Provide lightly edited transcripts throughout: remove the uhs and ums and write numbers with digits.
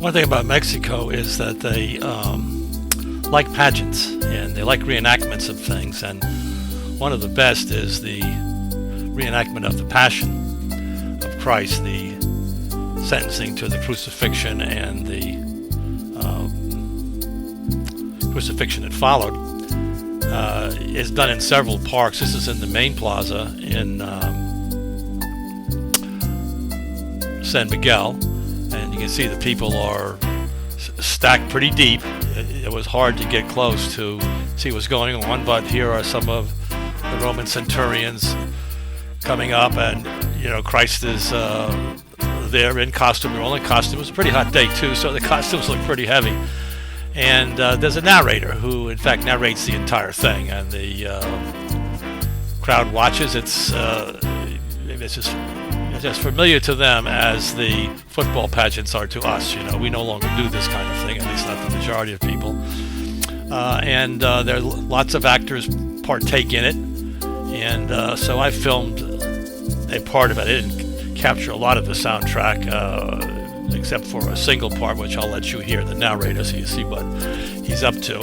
One thing about Mexico is that they like pageants and they like reenactments of things, and one of the best is the reenactment of the Passion of Christ, the sentencing to the crucifixion and the crucifixion that followed. Is done in several parks. This is in the main plaza in San Miguel, and you can see the people are stacked pretty deep. It was hard to get close to see what's going on, but here are some of the Roman centurions coming up, and Christ is there in costume. They're all in costume. It was a pretty hot day too, so the costumes look pretty heavy. And there's a narrator who, in fact, narrates the entire thing, and the crowd watches. It's just familiar to them as the football pageants are to us. We no longer do this kind of thing, at least not the majority of people. And there are lots of actors partake in it, and so I filmed a part of it. I didn't capture a lot of the soundtrack, except for a single part, which I'll let you hear, the narrator, so you see what he's up to.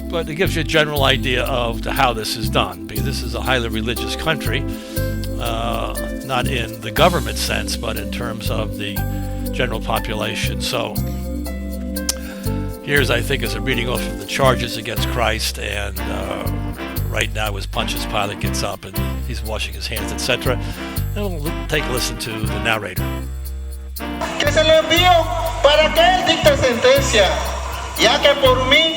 But it gives you a general idea of how this is done, because this is a highly religious country, not in the government sense, but in terms of the general population. So here's, I think, is a reading off of the charges against Christ, and right now as Pontius Pilate gets up and he's washing his hands, etc. And we'll take a listen to the narrator. Que se lo envío para que él dicte sentencia, ya que por mí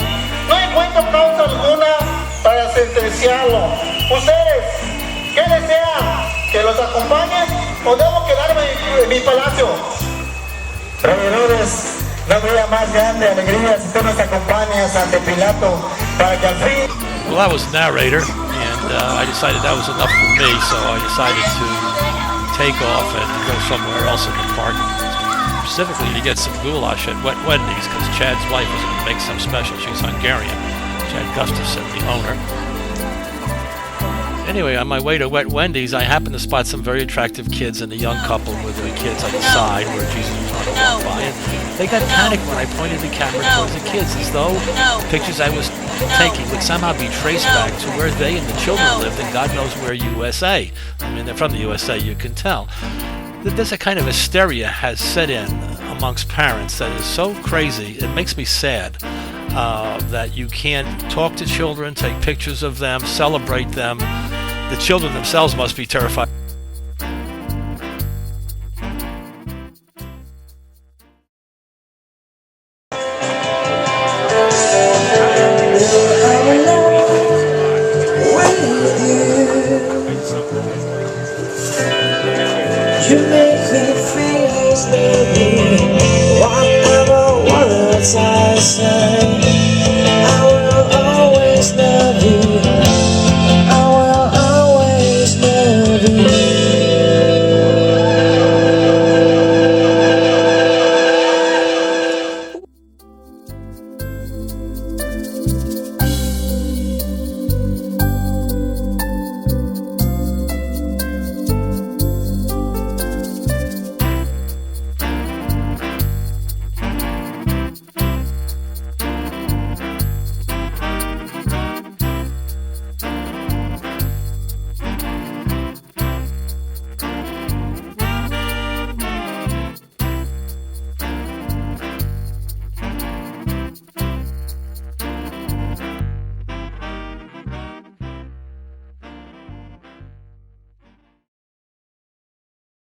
no encuentro causa alguna para sentenciarlo. Ustedes, ¿qué desean? ¿Que los acompañen o debo quedarme en mi palacio? Rey Herodes, no habría más grande alegría si tú nos acompañas ante Pilato para que al fin... Well, that was the narrator, and I decided that was enough for me, so I decided to take off and go somewhere else in the park, specifically to get some goulash at Wendy's, because Chad's wife was going to make some special. She's Hungarian, Chad Gustafson, the owner. Anyway, on my way to Wendy's, I happened to spot some very attractive kids and a young couple with their kids on the side where Jesus was trying to walk by, and they got panicked when I pointed the camera towards the kids, as though the pictures I was taking would somehow be traced back to where they and the children lived, and God knows where USA. I mean, they're from the USA, you can tell. There's a kind of hysteria has set in amongst parents that is so crazy, it makes me sad that you can't talk to children, take pictures of them, celebrate them. The children themselves must be terrified. You make me feel as though whatever words I say